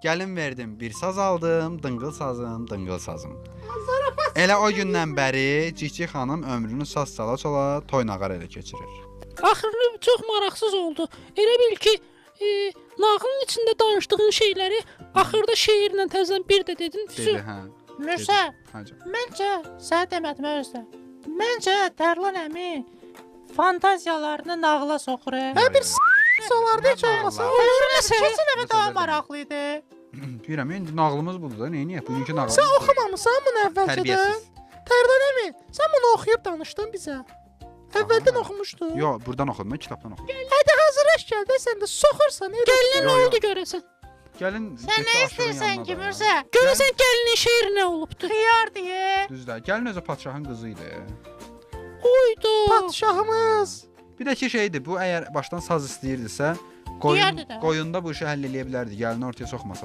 Gəlin verdim, bir saz aldım, dıngıl sazım, dıngıl sazım. Elə o gündən bəri Cikcik xanım ömrünü saz çala-çala toy-nağar elə keçirir. Axırı çox maraqsız oldu. Elə bil ki, nağılın içində danışdığın şeyləri axırda şeirlə təzən bir də dedin. Dedi, hə. Mürsə, Hacı. məncə, sənə demədim özdə. Məncə Tərlan əmi fantaziyalarını nağıla soxur. Hə bir olardı heç olmasa. Keçən dəfə daha maraqlı idi. Bilirəm, indi nağılımız budur da, neyini? Bugünkü nağılımız. Sən oxumamısan bunu əvvəlcədən? Tərbiyəsiz. Tərlan əmi, sən bunu oxuyub danışdın bizə. Əvvəldən oxumuşdun. Yox, burdan oxudum, kitabdan oxudum. Hadi hazırlaş gəl də sən də soxursan. Gəlinə Yo, nə yo. oldu görəsən? Gəlin. Sən nə istəyirsən ki, Mürsə? Görəsən gəlinin şeiri nə olubdu? Xiyar deyə. Düzdür. Gəlin özü padşahın qızı idi. Oydu. Padşahımız. Bir də ki şeydir, bu əgər başdan saz istəyirdisə, Deyərdi də. qoyunda bu işi həll eləyə bilərdi. Gəlini ortaya soxmasa.